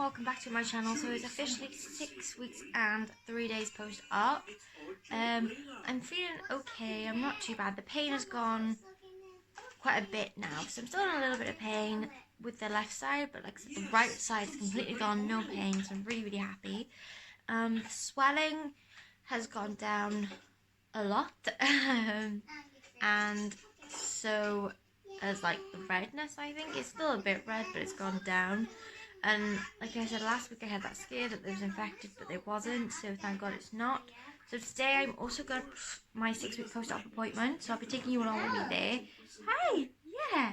welcome back to my channel. So it's officially 6 weeks and 3 days post-op. I'm feeling okay, I'm not too bad. The pain has gone quite a bit now, so I'm still in a little bit of pain with the left side, but like I said, the right side is completely gone, no pain, so I'm really happy. The swelling has gone down a lot, and so as like the redness, I think it's still a bit red, but it's gone down. And like I said last week, I had that scare that it was infected, but it wasn't, so thank God it's not. So today I'm also got my 6-week post-op appointment, so I'll be taking you along with me there. Hi, yeah.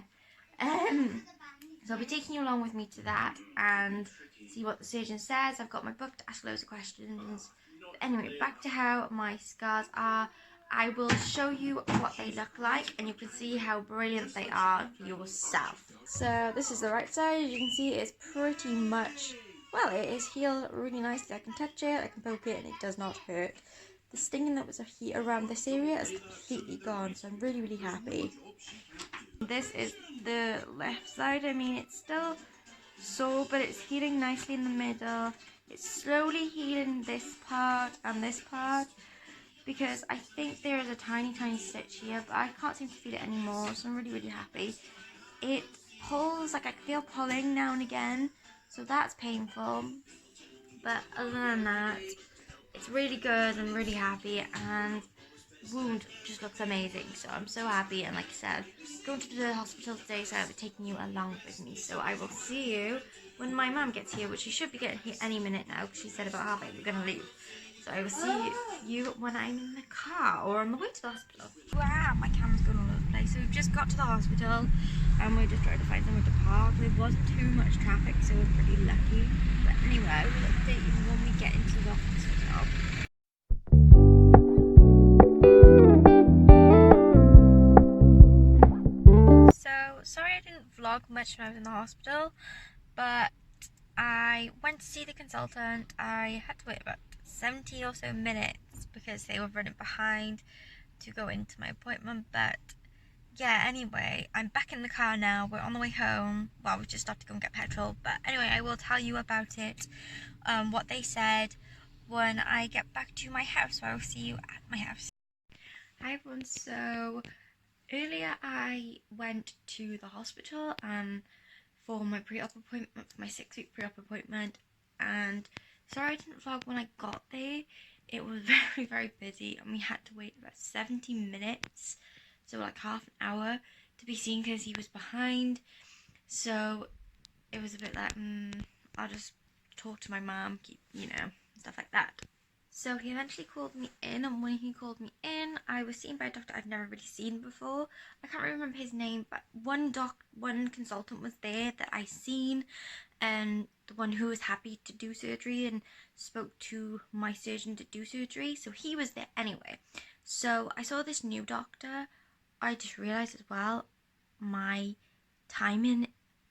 So I'll be taking you along with me to that and see what the surgeon says. I've got my book to ask loads of questions. But anyway, back to how my scars are. I will show you what they look like, and you can see how brilliant they are for yourself. So this is the right side. As you can see, it's pretty much, well, it is healed really nicely. I can touch it, I can poke it, and it does not hurt. The stinging that was around this area is completely gone, so I'm really happy. This is the left side. I mean, it's still sore, but it's healing nicely in the middle. It's slowly healing this part and this part, because I think there is a tiny stitch here, but I can't seem to feel it anymore, so I'm really happy. It pulls, like I can feel pulling now and again, so that's painful, but other than that, it's really good. I'm really happy, and the wound just looks amazing, so I'm so happy. And like I said, going to the hospital today, so I'll be taking you along with me. So I will see you when my mum gets here, which she should be getting here any minute now, because she said about 8:30 we're going to leave. So I will see you when I'm in the car or on the way to the hospital. Wow, my camera's going all over the place. So we've just got to the hospital and we're just trying to find somewhere to park. There wasn't too much traffic, so we're pretty lucky. But anyway, I will update you when we get into the hospital. So, sorry I didn't vlog much when I was in the hospital, but I went to see the consultant. I had to wait about 70 or so minutes because they were running behind to go into my appointment. But yeah, anyway, I'm back in the car now. We're on the way home. Well, we just stopped to go and get petrol. But anyway, I will tell you about it, what they said, when I get back to my house. So I will see you at my house. Hi everyone. So earlier I went to the hospital for my pre-op appointment, for my 6-week pre-op appointment, and sorry I didn't vlog when I got there. It was very busy, and we had to wait about 70 minutes, so like half an hour, to be seen because he was behind. So it was a bit like, I'll just talk to my mum, stuff like that. So he eventually called me in, and when he called me in, I was seen by a doctor I've never really seen before. I can't remember his name, but one consultant was there that I seen, and the one who was happy to do surgery and spoke to my surgeon to do surgery, so he was there anyway. So I saw this new doctor. I just realised as well, my timing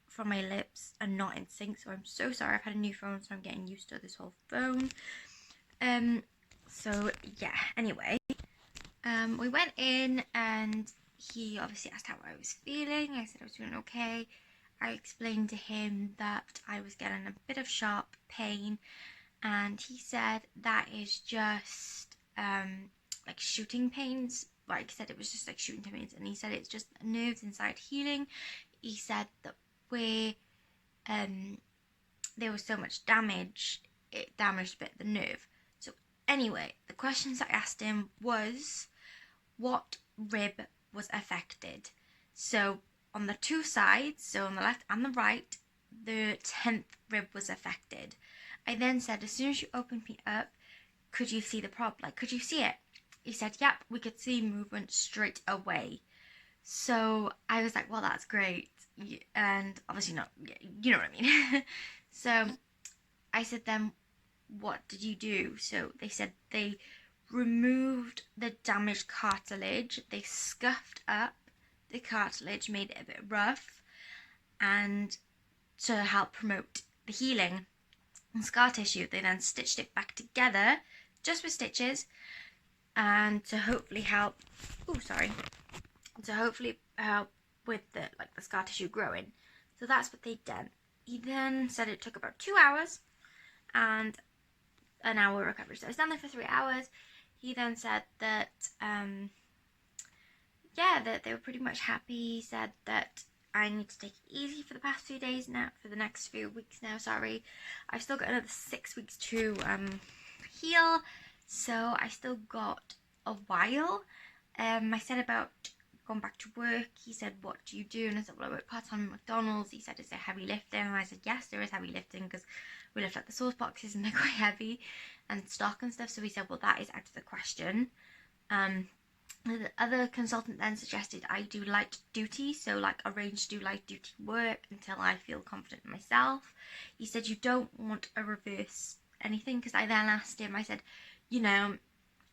from my lips are not in sync, so I'm so sorry. I've had a new phone, so I'm getting used to this whole phone. So yeah, anyway, we went in and he obviously asked how I was feeling. I said I was doing okay. I explained to him that I was getting a bit of sharp pain, and he said that is just like shooting pains. Like he said, it was just like shooting pains, and he said it's just nerves inside healing. He said that where there was so much damage, it damaged a bit of the nerve. Anyway, the questions I asked him was what rib was affected. So on the two sides, so on the left and the right, the 10th rib was affected. I then said, as soon as you opened me up, could you see the problem? Like, could you see it? He said, yep, we could see movement straight away. So I was like, well, that's great. And obviously not, you know what I mean. So I said, then what did you do? So they said they removed the damaged cartilage, they scuffed up the cartilage, made it a bit rough, and to help promote the healing and scar tissue, they then stitched it back together just with stitches, and to hopefully help help with the scar tissue growing. So that's what they done. he then said it took about 2 hours and an hour recovery. So I was down there for 3 hours. He then said that, that they were pretty much happy. He said that I need to take it easy for the past few days now, for the next few weeks now, sorry. I've still got another 6 weeks to heal, so I still got a while. I said about going back to work. He said, what do you do? And I said, well, I work part-time at McDonald's. He said, is there heavy lifting? And I said, yes, there is heavy lifting, because we lift up the sauce boxes and they're quite heavy and stock and stuff. So he said, well, that is out of the question. The other consultant then suggested I do light duty, so like arrange to do light duty work until I feel confident in myself. He said you don't want a reverse anything, because I then asked him, I said,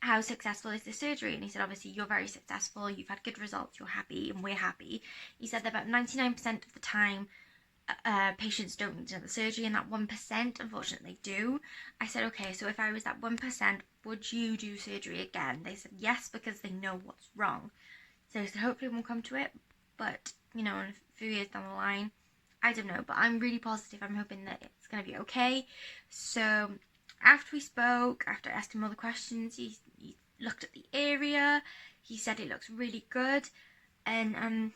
how successful is the surgery? And he said, obviously you're very successful, you've had good results, you're happy, and we're happy. He said that about 99% of the time patients don't need another surgery, and that 1% unfortunately do. I said, okay, so if I was that 1%, would you do surgery again? They said yes, because they know what's wrong. So I said, hopefully it won't come to it, but in a few years down the line, I don't know, but I'm really positive. I'm hoping that it's going to be okay. So after we spoke, after I asked him all the questions, he looked at the area. He said it looks really good, and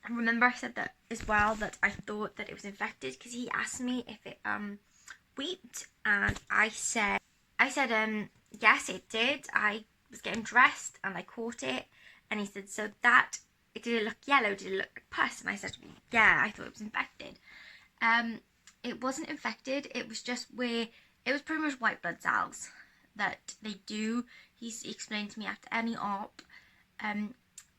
I remember I said that as well, that I thought that it was infected, because he asked me if it weeped, and I said yes, it did. I was getting dressed and I caught it, and he said, so that, did it look yellow? Did it look like pus? And I said, yeah, I thought it was infected. It wasn't infected. It was just it was pretty much white blood cells that they do. He explained to me after any op,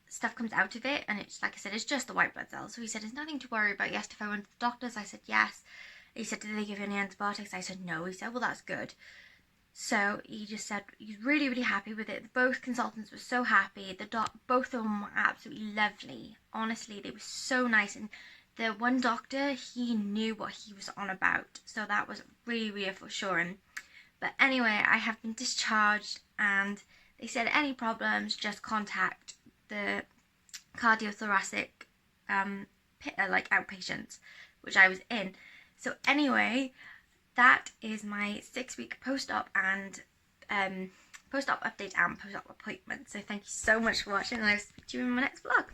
stuff comes out of it, and it's, like I said, it's just the white blood cells. So he said, there's nothing to worry about. He asked if I went to the doctors. I said yes. He said, did they give you any antibiotics? I said no. He said, well, that's good. So he just said he's really, really happy with it. Both consultants were so happy. Both of them were absolutely lovely. Honestly, they were so nice. And the one doctor, he knew what he was on about. So that was really reassuring. But anyway, I have been discharged, and they said any problems, just contact the cardiothoracic outpatients, which I was in. So anyway, that is my 6-week post-op and post-op update and post-op appointment. So thank you so much for watching, and I'll speak to you in my next vlog.